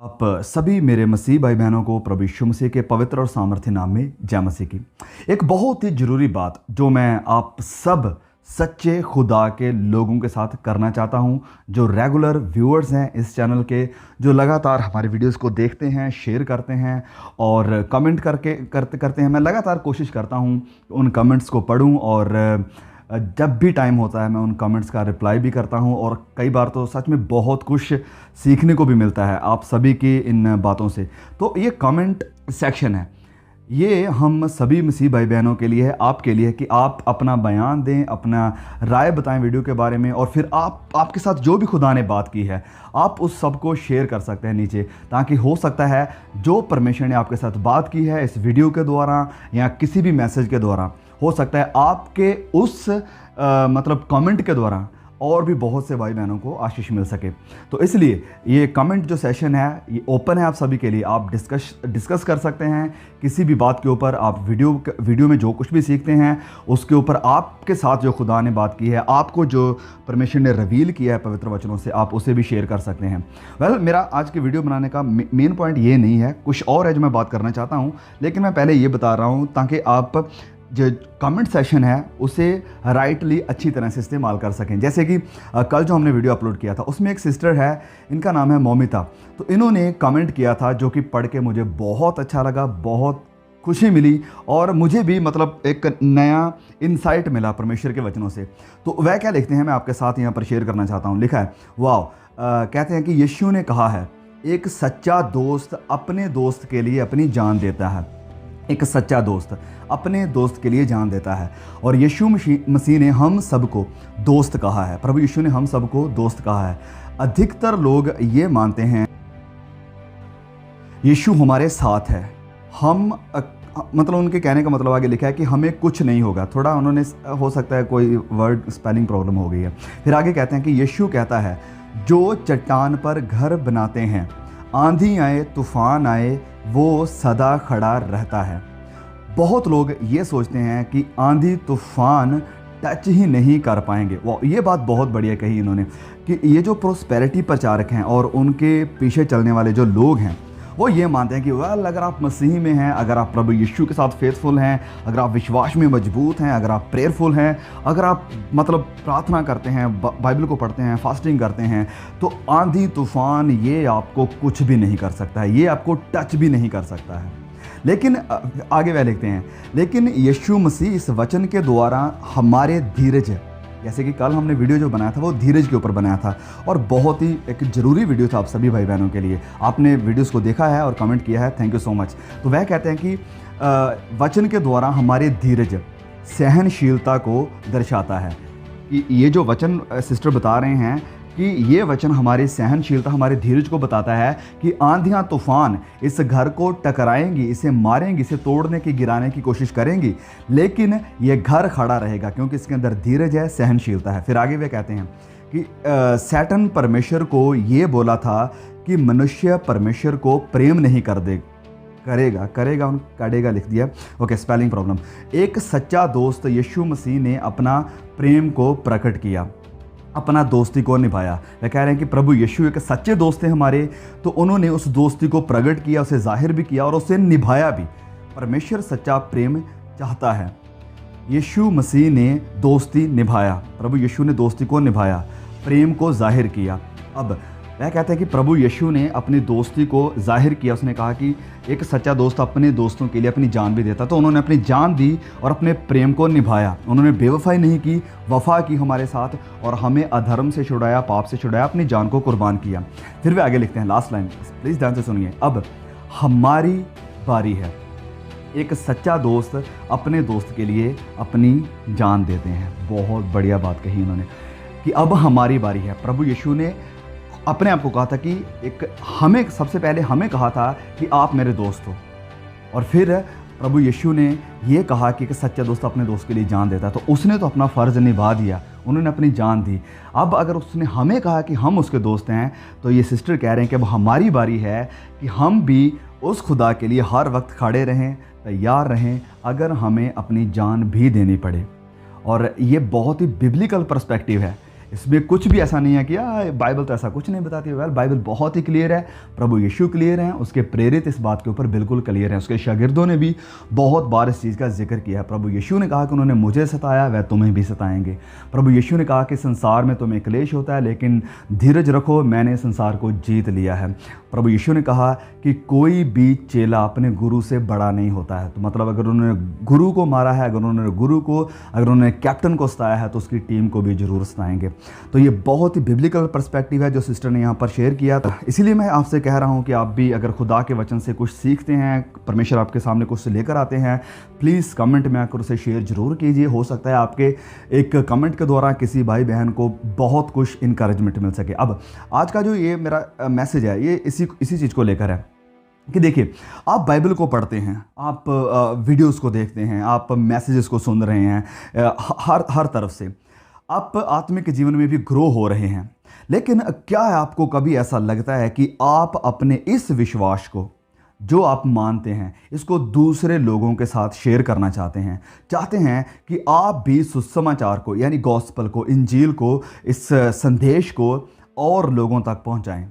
आप सभी मेरे मसीह भाई बहनों को प्रभु यीशु मसीह के पवित्र और सामर्थ्य नाम में जय मसीह की। एक बहुत ही ज़रूरी बात जो मैं आप सब सच्चे खुदा के लोगों के साथ करना चाहता हूं, जो रेगुलर व्यूअर्स हैं इस चैनल के, जो लगातार हमारे वीडियोस को देखते हैं, शेयर करते हैं और कमेंट करते हैं। मैं लगातार कोशिश करता हूं उन कमेंट्स को पढूं और जब भी टाइम होता है मैं उन कमेंट्स का रिप्लाई भी करता हूं और कई बार तो सच में बहुत कुछ सीखने को भी मिलता है आप सभी की इन बातों से। तो ये कमेंट सेक्शन है, ये हम सभी मसीह भाई बहनों के लिए है, आपके लिए, कि आप अपना बयान दें, अपना राय बताएं वीडियो के बारे में, और फिर आपके साथ जो भी खुदा ने बात की है आप उस सब को शेयर कर सकते हैं नीचे, ताकि हो सकता है जो परमेश्वर ने आपके साथ बात की है इस वीडियो के द्वारा या किसी भी मैसेज के द्वारा, हो सकता है आपके उस मतलब कमेंट के द्वारा और भी बहुत से भाई बहनों को आशीष मिल सके। तो इसलिए ये कमेंट जो सेशन है ये ओपन है आप सभी के लिए। आप डिस्कस कर सकते हैं किसी भी बात के ऊपर। आप वीडियो में जो कुछ भी सीखते हैं उसके ऊपर आपके साथ जो खुदा ने बात की है, आपको जो परमेश्वर ने रिवील किया है पवित्र वचनों से, आप उसे भी शेयर कर सकते हैं। मेरा आज की वीडियो बनाने का मेन पॉइंट ये नहीं है, कुछ और है जो मैं बात करना चाहता हूँ, लेकिन मैं पहले ये बता रहा हूँ ताकि आप जो कमेंट सेशन है उसे राइटली अच्छी तरह से इस्तेमाल कर सकें। जैसे कि कल जो हमने वीडियो अपलोड किया था उसमें एक सिस्टर है, इनका नाम है मोमिता। तो इन्होंने कमेंट किया था जो कि पढ़ के मुझे बहुत अच्छा लगा, बहुत खुशी मिली और मुझे भी मतलब एक नया इंसाइट मिला परमेश्वर के वचनों से। तो वह क्या लिखते हैं, मैं आपके साथ यहाँ पर शेयर करना चाहता हूँ। लिखा है, वाह, कहते हैं कि यीशु ने कहा है एक सच्चा दोस्त अपने दोस्त के लिए अपनी जान देता है। एक सच्चा दोस्त अपने दोस्त के लिए जान देता है। और यीशु मसीह ने हम सबको दोस्त कहा है, प्रभु यीशु ने हम सबको दोस्त कहा है। अधिकतर लोग ये मानते हैं यीशु हमारे साथ है, हम मतलब उनके कहने का मतलब आगे लिखा है कि हमें कुछ नहीं होगा। थोड़ा उन्होंने हो सकता है कोई वर्ड स्पेलिंग प्रॉब्लम हो गई है। फिर आगे कहते हैं कि यीशु कहता है जो चट्टान पर घर बनाते हैं, आंधी आए तूफान आए वो सदा खड़ा रहता है। बहुत लोग ये सोचते हैं कि आंधी तूफान टच ही नहीं कर पाएंगे। वो ये बात बहुत बढ़िया कही इन्होंने कि ये जो प्रोस्पेरिटी प्रचारक हैं और उनके पीछे चलने वाले जो लोग हैं वो ये मानते हैं कि वेल, अगर आप मसीह में हैं, अगर आप प्रभु यीशु के साथ फेथफुल हैं, अगर आप विश्वास में मजबूत हैं, अगर आप प्रेयरफुल हैं, अगर आप मतलब प्रार्थना करते हैं, बाइबल को पढ़ते हैं, फास्टिंग करते हैं, तो आंधी तूफान ये आपको कुछ भी नहीं कर सकता है, ये आपको टच भी नहीं कर सकता है। लेकिन आगे वह लिखते हैं, लेकिन यीशु मसीह इस वचन के द्वारा हमारे धीरज, जैसे कि कल हमने वीडियो जो बनाया था वो धीरज के ऊपर बनाया था और बहुत ही एक ज़रूरी वीडियो था आप सभी भाई बहनों के लिए। आपने वीडियोस को देखा है और कमेंट किया है, थैंक यू सो मच। तो वह कहते हैं कि वचन के द्वारा हमारे धीरज, सहनशीलता को दर्शाता है। कि ये जो वचन सिस्टर बता रहे हैं कि ये वचन हमारी सहनशीलता, हमारे धीरज को बताता है कि आंधियाँ तूफान इस घर को टकराएंगी, इसे मारेंगी, इसे तोड़ने की, गिराने की कोशिश करेंगी, लेकिन ये घर खड़ा रहेगा क्योंकि इसके अंदर धीरज है, सहनशीलता है। फिर आगे वे कहते हैं कि सैटन परमेश्वर को ये बोला था कि मनुष्य परमेश्वर को प्रेम नहीं करेगा लिख दिया, ओके, स्पेलिंग प्रॉब्लम। एक सच्चा दोस्त यीशु मसीह ने अपना प्रेम को प्रकट किया, अपना दोस्ती को निभाया। वे कह रहे हैं कि प्रभु यीशु एक सच्चे दोस्त हैं हमारे, तो उन्होंने उस दोस्ती को प्रकट किया, उसे जाहिर भी किया और उसे निभाया भी। परमेश्वर सच्चा प्रेम चाहता है। यीशु मसीह ने दोस्ती निभाया, प्रभु यीशु ने दोस्ती को निभाया, प्रेम को जाहिर किया। अब वह कहते हैं कि प्रभु यीशु ने अपनी दोस्ती को जाहिर किया। उसने कहा कि एक सच्चा दोस्त अपने दोस्तों के लिए अपनी जान भी देता, तो उन्होंने अपनी जान दी और अपने प्रेम को निभाया। उन्होंने बेवफाई नहीं की, वफा की हमारे साथ और हमें अधर्म से छुड़ाया, पाप से छुड़ाया, अपनी जान को कुर्बान किया। फिर वे आगे लिखते हैं, लास्ट लाइन प्लीज़ ध्यान से सुनिए, अब हमारी बारी है। एक सच्चा दोस्त अपने दोस्त के लिए अपनी जान देते हैं। बहुत बढ़िया बात कही उन्होंने कि अब हमारी बारी है। प्रभु यीशु ने अपने आप को कहा था कि हमें सबसे पहले हमें कहा था कि आप मेरे दोस्त हो, और फिर प्रभु यीशु ने ये कहा कि एक सच्चा दोस्त अपने दोस्त के लिए जान देता है। तो उसने तो अपना फ़र्ज़ निभा दिया, उन्होंने अपनी जान दी। अब अगर उसने हमें कहा कि हम उसके दोस्त हैं, तो ये सिस्टर कह रहे हैं कि अब हमारी बारी है कि हम भी उस खुदा के लिए हर वक्त खड़े रहें, तैयार रहें, अगर हमें अपनी जान भी देनी पड़े। और ये बहुत ही बिब्लिकल पर्सपेक्टिव है इसमें कुछ भी ऐसा नहीं है कि बाइबल तो ऐसा कुछ नहीं बताती। वेल, बाइबल बहुत ही क्लियर है, प्रभु यीशु क्लियर हैं, उसके प्रेरित इस बात के ऊपर बिल्कुल क्लियर हैं, उसके शागिर्दों ने भी बहुत बार इस चीज़ का जिक्र किया है। प्रभु यीशु ने कहा कि उन्होंने मुझे सताया, वह तुम्हें भी सताएंगे। प्रभु यीशु ने कहा कि संसार में तुम्हें क्लेश होता है, लेकिन धीरज रखो, मैंने संसार को जीत लिया है। प्रभु यीशु ने कहा कि कोई भी चेला अपने गुरु से बड़ा नहीं होता है। तो मतलब अगर उन्होंने गुरु को मारा है, अगर उन्होंने कैप्टन को सताया है, तो उसकी टीम को भी जरूर सताएंगे। तो ये बहुत ही बिब्लिकल पर्सपेक्टिव है जो सिस्टर ने यहाँ पर शेयर किया था। इसीलिए मैं आपसे कह रहा हूँ कि आप भी अगर खुदा के वचन से कुछ सीखते हैं, परमेश्वर आपके सामने कुछ लेकर आते हैं, प्लीज़ कमेंट में आकर उसे शेयर जरूर कीजिए। हो सकता है आपके एक कमेंट के द्वारा किसी भाई बहन को बहुत कुछ इंकरेजमेंट मिल सके। अब आज का जो ये मेरा मैसेज है, ये इसी चीज़ को लेकर है कि देखिए, आप बाइबल को पढ़ते हैं, आप वीडियोस को देखते हैं, आप मैसेजेस को सुन रहे हैं, हर तरफ से आप आत्मिक जीवन में भी ग्रो हो रहे हैं। लेकिन क्या आपको कभी ऐसा लगता है कि आप अपने इस विश्वास को, जो आप मानते हैं, इसको दूसरे लोगों के साथ शेयर करना चाहते हैं कि आप भी सुसमाचार को, यानी गॉस्पल को, इंजील को, इस संदेश को और लोगों तक पहुंचाएं,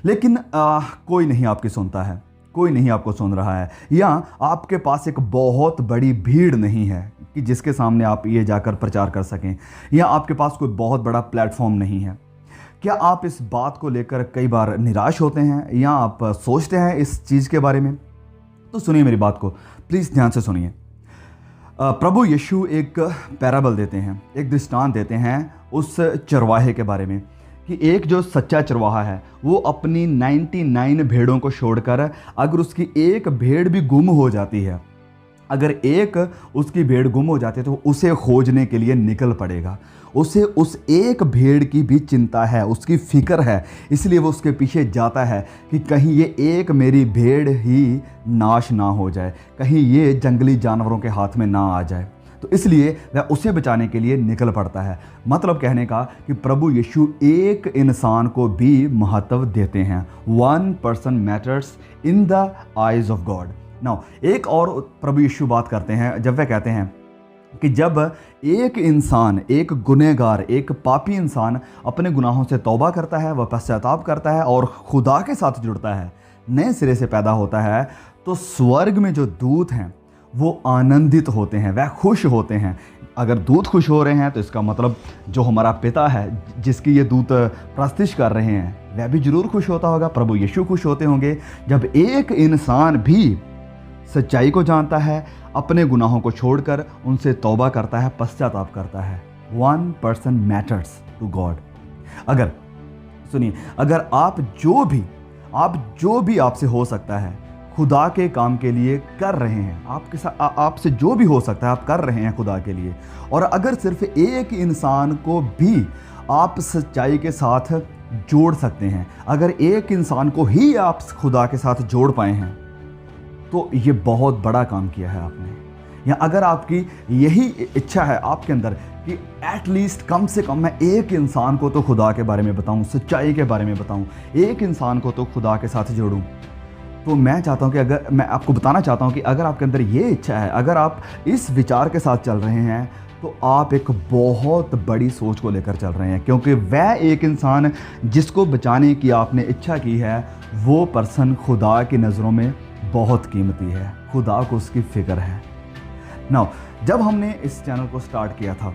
लेकिन कोई नहीं आपकी सुनता है, कोई नहीं आपको सुन रहा है, या आपके पास एक बहुत बड़ी भीड़ नहीं है कि जिसके सामने आप ये जाकर प्रचार कर सकें, या आपके पास कोई बहुत बड़ा प्लेटफॉर्म नहीं है। क्या आप इस बात को लेकर कई बार निराश होते हैं, या आप सोचते हैं इस चीज़ के बारे में? तो सुनिए मेरी बात को, प्लीज़ ध्यान से सुनिए। प्रभु यीशु एक पैराबल देते हैं, एक दृष्टांत देते हैं उस चरवाहे के बारे में कि एक जो सच्चा चरवाहा है वो अपनी 99 भेड़ों को छोड़कर, अगर उसकी एक भेड़ भी गुम हो जाती है, अगर एक उसकी भेड़ गुम हो जाती है तो उसे खोजने के लिए निकल पड़ेगा। उसे उस एक भेड़ की भी चिंता है, उसकी फिक्र है, इसलिए वो उसके पीछे जाता है कि कहीं ये एक मेरी भेड़ ही नाश ना हो जाए, कहीं ये जंगली जानवरों के हाथ में ना आ जाए। तो इसलिए वह उसे बचाने के लिए निकल पड़ता है। मतलब कहने का कि प्रभु यीशु एक इंसान को भी महत्व देते हैं। 1 person matters in the eyes of God. Now एक और प्रभु यीशु बात करते हैं जब वह कहते हैं कि जब एक इंसान, एक गुनहगार, एक पापी इंसान अपने गुनाहों से तौबा करता है, वह पश्चाताप करता है और खुदा के साथ जुड़ता है, नए सिरे से पैदा होता है, तो स्वर्ग में जो दूत हैं वो आनंदित होते हैं, वह खुश होते हैं। अगर दूत खुश हो रहे हैं तो इसका मतलब जो हमारा पिता है, जिसकी ये दूत प्रस्तिश कर रहे हैं, वह भी जरूर खुश होता होगा। प्रभु यीशु खुश होते होंगे जब एक इंसान भी सच्चाई को जानता है, अपने गुनाहों को छोड़कर उनसे तौबा करता है, पश्चाताप करता है। 1 person मैटर्स टू गॉड। अगर सुनिए, अगर आप जो भी आपसे हो सकता है खुदा के काम के लिए कर रहे हैं, आपके साथ आपसे जो भी हो सकता है आप कर रहे हैं खुदा के लिए, और अगर सिर्फ एक इंसान को भी आप सच्चाई के साथ जोड़ सकते हैं, अगर एक इंसान को ही आप खुदा के साथ जोड़ पाए हैं, तो ये बहुत बड़ा काम किया है आपने। या अगर आपकी यही इच्छा है आपके अंदर कि एटलीस्ट कम से कम मैं एक इंसान को तो खुदा के बारे में बताऊं, सच्चाई के बारे में बताऊं, एक इंसान को तो खुदा के साथ जोड़ूं, तो मैं चाहता हूं कि मैं आपको बताना चाहता हूं कि अगर आपके अंदर ये इच्छा है, अगर आप इस विचार के साथ चल रहे हैं, तो आप एक बहुत बड़ी सोच को लेकर चल रहे हैं, क्योंकि वह एक इंसान जिसको बचाने की आपने इच्छा की है, वो पर्सन खुदा की नज़रों में बहुत कीमती है, खुदा को उसकी फ़िक्र है। नाउ जब हमने इस चैनल को स्टार्ट किया था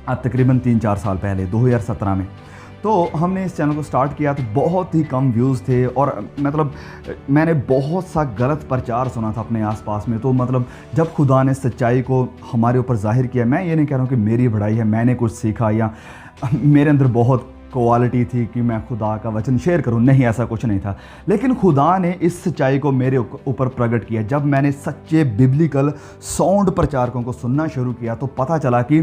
आज तकरीबन 3-4 साल पहले 2017 में, तो हमने इस चैनल को स्टार्ट किया तो बहुत ही कम व्यूज़ थे, और मतलब मैंने बहुत सा गलत प्रचार सुना था अपने आसपास में। तो मतलब जब खुदा ने सच्चाई को हमारे ऊपर जाहिर किया, मैं ये नहीं कह रहा हूँ कि मेरी बढ़ाई है, मैंने कुछ सीखा या मेरे अंदर बहुत क्वालिटी थी कि मैं खुदा का वचन शेयर करूं, नहीं, ऐसा कुछ नहीं था। लेकिन खुदा ने इस सच्चाई को मेरे ऊपर प्रकट किया। जब मैंने सच्चे बिब्लिकल साउंड प्रचारकों को सुनना शुरू किया, तो पता चला कि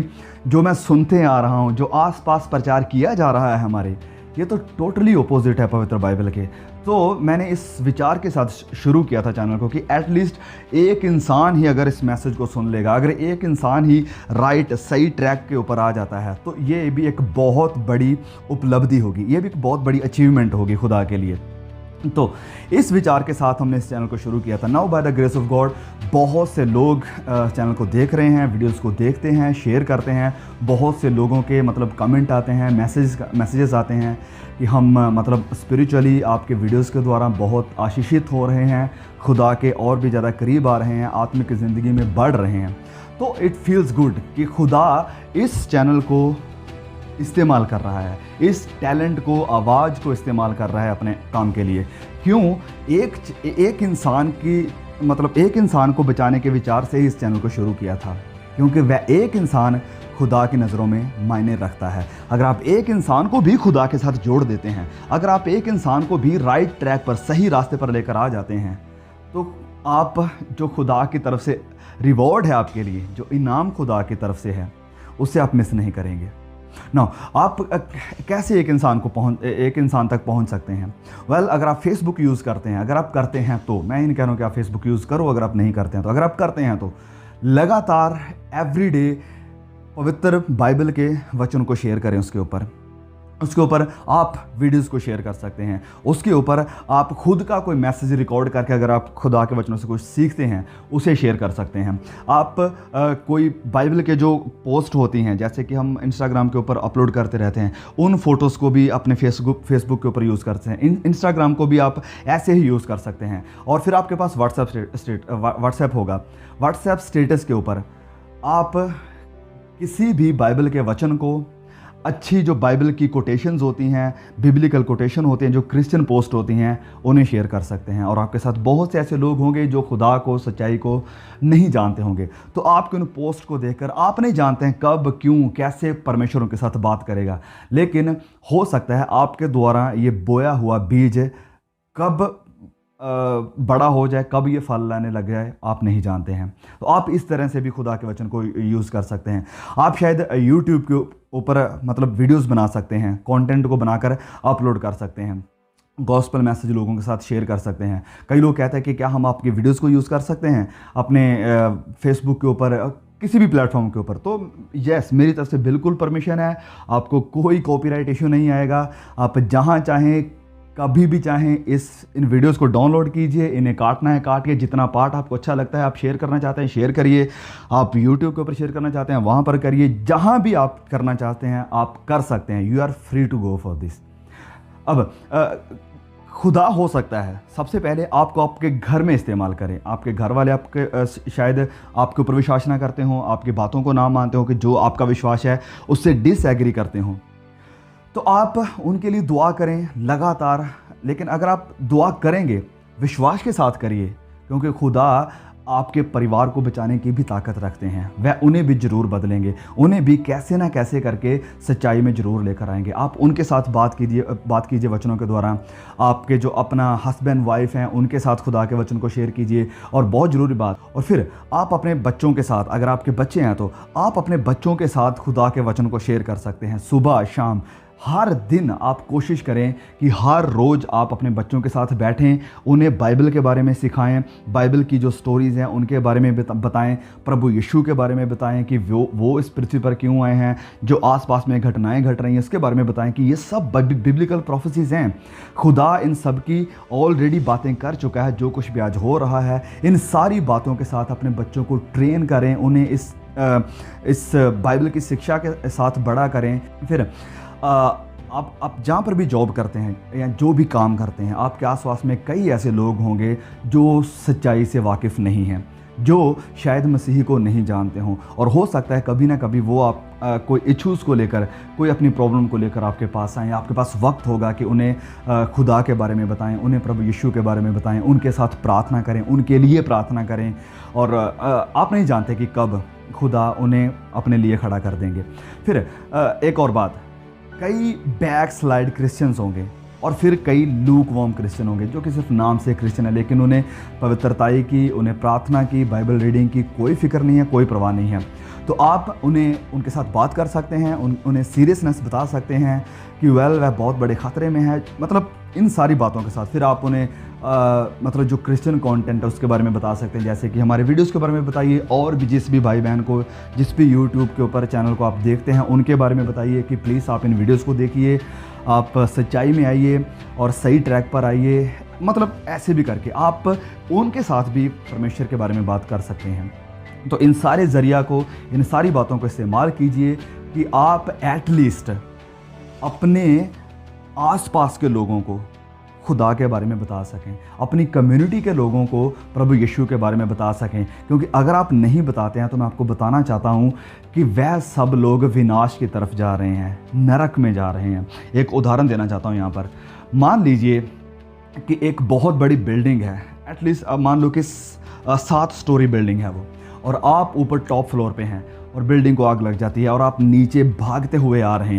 जो मैं सुनते आ रहा हूं, जो आसपास प्रचार किया जा रहा है हमारे, ये तो टोटली अपोजिट है पवित्र बाइबल के। तो मैंने इस विचार के साथ शुरू किया था चैनल को कि एटलीस्ट एक इंसान ही अगर इस मैसेज को सुन लेगा, अगर एक इंसान ही सही ट्रैक के ऊपर आ जाता है, तो ये भी एक बहुत बड़ी उपलब्धि होगी, ये भी एक बहुत बड़ी अचीवमेंट होगी खुदा के लिए। तो इस विचार के साथ हमने इस चैनल को शुरू किया था। Now by the grace of God बहुत से लोग चैनल को देख रहे हैं, वीडियोस को देखते हैं, शेयर करते हैं। बहुत से लोगों के मतलब कमेंट आते हैं, मैसेजेस आते हैं कि हम मतलब स्पिरिचुअली आपके वीडियोस के द्वारा बहुत आशीषित हो रहे हैं, खुदा के और भी ज़्यादा करीब आ रहे हैं, आत्मिक ज़िंदगी में बढ़ रहे हैं। तो इट फील्स गुड कि खुदा इस चैनल को इस्तेमाल कर रहा है, इस टैलेंट को, आवाज़ को इस्तेमाल कर रहा है अपने काम के लिए। क्यों? एक इंसान की मतलब एक इंसान को बचाने के विचार से ही इस चैनल को शुरू किया था, क्योंकि वह एक इंसान खुदा की नज़रों में मायने रखता है। अगर आप एक इंसान को भी खुदा के साथ जोड़ देते हैं, अगर आप एक इंसान को भी राइट ट्रैक पर, सही रास्ते पर लेकर आ जाते हैं, तो आप जो खुदा की तरफ से रिवॉर्ड है आपके लिए, जो इनाम खुदा की तरफ से है, उसे आप मिस नहीं करेंगे। ना आप कैसे एक इंसान तक पहुंच सकते हैं? वेल, अगर आप फेसबुक यूज़ करते हैं, अगर आप करते हैं तो मैं नहीं कह रहा हूं कि आप फेसबुक यूज़ करो, अगर आप नहीं करते हैं तो, अगर आप करते हैं तो लगातार एवरीडे पवित्र बाइबल के वचन को शेयर करें। उसके ऊपर आप वीडियोस को शेयर कर सकते हैं। उसके ऊपर आप खुद का कोई मैसेज रिकॉर्ड करके, अगर आप खुदा के वचनों से कुछ सीखते हैं, उसे शेयर कर सकते हैं। आप कोई बाइबल के जो पोस्ट होती हैं, जैसे कि हम इंस्टाग्राम के ऊपर अपलोड करते रहते हैं, उन फोटोज़ को भी अपने फेसबुक के ऊपर यूज़ करते हैं। इंस्टाग्राम को भी आप ऐसे ही यूज़ कर सकते हैं। और फिर आपके पास व्हाट्सएप होगा। व्हाट्सएप स्टेटस के ऊपर आप किसी भी बाइबल के वचन को, अच्छी जो बाइबल की कोटेशंस होती हैं, बिब्लिकल कोटेशन होते हैं, जो क्रिश्चियन पोस्ट होती हैं, उन्हें शेयर कर सकते हैं। और आपके साथ बहुत से ऐसे लोग होंगे जो खुदा को, सच्चाई को नहीं जानते होंगे। तो आपके उन पोस्ट को देखकर आप नहीं जानते हैं कब, क्यों, कैसे परमेश्वर उनके साथ बात करेगा, लेकिन हो सकता है आपके द्वारा ये बोया हुआ बीज कब बड़ा हो जाए, कब ये फल लाने लग जाए, आप नहीं जानते हैं। तो आप इस तरह से भी खुदा के वचन को यूज़ कर सकते हैं। आप शायद यूट्यूब के ऊपर मतलब वीडियोस बना सकते हैं, कंटेंट को बनाकर अपलोड कर सकते हैं, गॉस्पेल मैसेज लोगों के साथ शेयर कर सकते हैं। कई लोग कहते हैं कि क्या हम आपकी वीडियोस को यूज़ कर सकते हैं अपने फेसबुक के ऊपर, किसी भी प्लेटफॉर्म के ऊपर? तो यस, मेरी तरफ से बिल्कुल परमिशन है। आपको कोई कॉपीराइट इशू नहीं आएगा। आप जहाँ चाहें, कभी भी चाहें इन वीडियोस को डाउनलोड कीजिए, इन्हें काटना है काटिए, जितना पार्ट आपको अच्छा लगता है, आप शेयर करना चाहते हैं शेयर करिए, आप यूट्यूब के ऊपर शेयर करना चाहते हैं वहाँ पर करिए, जहाँ भी आप करना चाहते हैं आप कर सकते हैं। You are free to go for this. अब खुदा हो सकता है सबसे पहले आपको आपके घर में इस्तेमाल करें। आपके घर वाले आपके शायद आपके ऊपर विश्वास ना करते हों, आपकी बातों को ना मानते हो, कि जो आपका विश्वास है उससे डिसएग्री करते हों, तो आप उनके लिए दुआ करें लगातार। लेकिन अगर आप दुआ करेंगे, विश्वास के साथ करिए, क्योंकि खुदा आपके परिवार को बचाने की भी ताकत रखते हैं। वह उन्हें भी ज़रूर बदलेंगे, उन्हें भी कैसे ना कैसे करके सच्चाई में ज़रूर लेकर आएंगे। आप उनके साथ बात कीजिए वचनों के द्वारा। आपके जो अपना हस्बैंड वाइफ हैं, उनके साथ खुदा के वचन को शेयर कीजिए। और बहुत ज़रूरी बात, और फिर आप अपने बच्चों के साथ, अगर आपके बच्चे हैं तो आप अपने बच्चों के साथ खुदा के वचन को शेयर कर सकते हैं। सुबह शाम हर दिन आप कोशिश करें कि हर रोज़ आप अपने बच्चों के साथ बैठें, उन्हें बाइबल के बारे में सिखाएं, बाइबल की जो स्टोरीज़ हैं उनके बारे में बताएं, प्रभु यीशु के बारे में बताएं कि वो इस पृथ्वी पर क्यों आए हैं, जो आसपास में घटनाएं घट रही हैं इसके बारे में बताएं कि ये सब बिब्लिकल प्रोफेसीज़ हैं। खुदा इन सब की ऑलरेडी बातें कर चुका है। जो कुछ भी आज हो रहा है, इन सारी बातों के साथ अपने बच्चों को ट्रेन करें, उन्हें इस बाइबल की शिक्षा के साथ बड़ा करें। फिर आप जहाँ पर भी जॉब करते हैं या जो भी काम करते हैं, आपके आसपास में कई ऐसे लोग होंगे जो सच्चाई से वाकिफ़ नहीं हैं, जो शायद मसीह को नहीं जानते हों। और हो सकता है कभी ना कभी वो आप कोई इश्यूज़ को लेकर, कोई अपनी प्रॉब्लम को लेकर आपके पास आएँ। आपके पास वक्त होगा कि उन्हें खुदा के बारे में बताएं, उन्हें प्रभु यीशु के बारे में बताएं, उनके साथ प्रार्थना करें, उनके लिए प्रार्थना करें। और आप नहीं जानते कि कब खुदा उन्हें अपने लिए खड़ा कर देंगे। फिर एक और बात, कई बैक स्लाइड क्रिश्चियंस होंगे और फिर कई लूक वॉर्म क्रिश्चियन होंगे जो कि सिर्फ नाम से क्रिश्चियन है, लेकिन उन्हें पवित्रताई की, उन्हें प्रार्थना की, बाइबल रीडिंग की कोई फ़िक्र नहीं है, कोई परवाह नहीं है। तो आप उनके साथ बात कर सकते हैं, उन्हें सीरियसनेस बता सकते हैं कि वह बहुत बड़े ख़तरे में है, मतलब इन सारी बातों के साथ। फिर आप उन्हें मतलब जो क्रिश्चियन कंटेंट है उसके बारे में बता सकते हैं, जैसे कि हमारे वीडियोस के बारे में बताइए, और भी जिस भी भाई बहन को, जिस भी यूट्यूब के ऊपर चैनल को आप देखते हैं, उनके बारे में बताइए कि प्लीज़ आप इन वीडियोस को देखिए, आप सच्चाई में आइए और सही ट्रैक पर आइए। मतलब ऐसे भी करके आप उनके साथ भी परमेश्वर के बारे में बात कर सकते हैं। तो इन सारे ज़रिया को, इन सारी बातों को इस्तेमाल कीजिए कि आप एटलीस्ट अपने आसपास के लोगों को खुदा के बारे में बता सकें, अपनी कम्युनिटी के लोगों को प्रभु यीशु के बारे में बता सकें। क्योंकि अगर आप नहीं बताते हैं तो मैं आपको बताना चाहता हूं कि वह सब लोग विनाश की तरफ जा रहे हैं, नरक में जा रहे हैं। एक उदाहरण देना चाहता हूं यहाँ पर। मान लीजिए कि एक बहुत बड़ी बिल्डिंग है, एटलीस्ट मान लो कि 7 स्टोरी बिल्डिंग है वो, और आप ऊपर टॉप फ्लोर पे हैं और बिल्डिंग को आग लग जाती है और आप नीचे भागते हुए आ रहे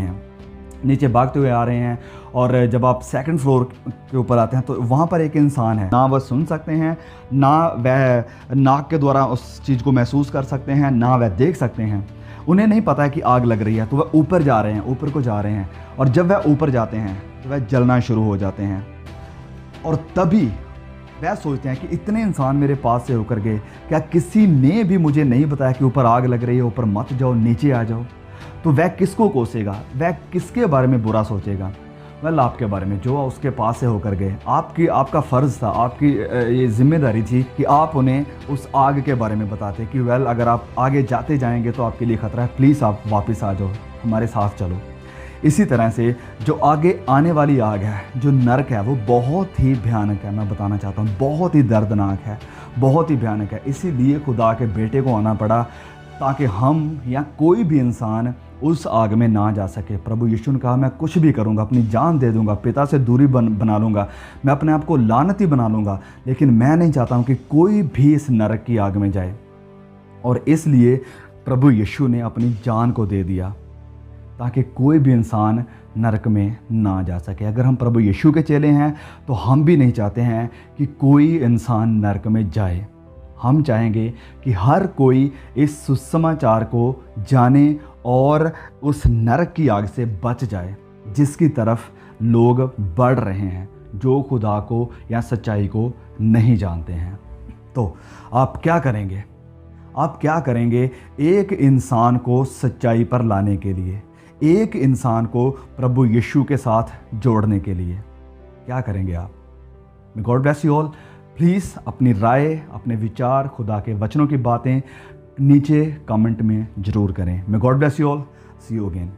हैं। और जब आप सेकंड फ्लोर के ऊपर आते हैं तो वहाँ पर एक इंसान है, ना वह सुन सकते हैं, ना वह नाक के द्वारा उस चीज़ को महसूस कर सकते हैं, ना वह देख सकते हैं। उन्हें नहीं पता है कि आग लग रही है, तो वह ऊपर जा रहे हैं और जब वह ऊपर जाते हैं तो वह जलना शुरू हो जाते हैं। और तभी वह सोचते हैं कि इतने इंसान मेरे पास से होकर गए, क्या किसी ने भी मुझे नहीं बताया कि ऊपर आग लग रही है, ऊपर मत जाओ, नीचे आ जाओ। तो वह किसको कोसेगा, वह किसके बारे में बुरा सोचेगा? वह आपके बारे में, जो उसके पास से होकर गए। आपका फ़र्ज़ था, आपकी ये जिम्मेदारी थी कि आप उन्हें उस आग के बारे में बताते कि अगर आप आगे जाते जाएंगे तो आपके लिए ख़तरा है, प्लीज़ आप वापस आ जाओ, हमारे साथ चलो। इसी तरह से जो आगे आने वाली आग है, जो नरक है, वो बहुत ही भयानक है। मैं बताना चाहता हूँ, बहुत ही दर्दनाक है, बहुत ही भयानक है। इसीलिए खुदा के बेटे को आना पड़ा ताकि हम या कोई भी इंसान उस आग में ना जा सके। प्रभु यीशु ने कहा, मैं कुछ भी करूँगा, अपनी जान दे दूँगा, पिता से दूरी बना लूँगा, मैं अपने आप को लानती बना लूँगा, लेकिन मैं नहीं चाहता हूँ कि कोई भी इस नरक की आग में जाए। और इसलिए प्रभु यीशु ने अपनी जान को दे दिया ताकि कोई भी इंसान नरक में ना जा सके। अगर हम प्रभु यीशु के चेले हैं तो हम भी नहीं चाहते हैं कि कोई इंसान नरक में जाए। हम चाहेंगे कि हर कोई इस सुसमाचार को जाने और उस नरक की आग से बच जाए जिसकी तरफ लोग बढ़ रहे हैं, जो खुदा को या सच्चाई को नहीं जानते हैं। तो आप क्या करेंगे? आप क्या करेंगे एक इंसान को सच्चाई पर लाने के लिए, एक इंसान को प्रभु यीशु के साथ जोड़ने के लिए? क्या करेंगे आप? God bless you all. Please अपनी राय, अपने विचार, खुदा के वचनों की बातें नीचे कमेंट में ज़रूर करें। May God bless you all. See you again.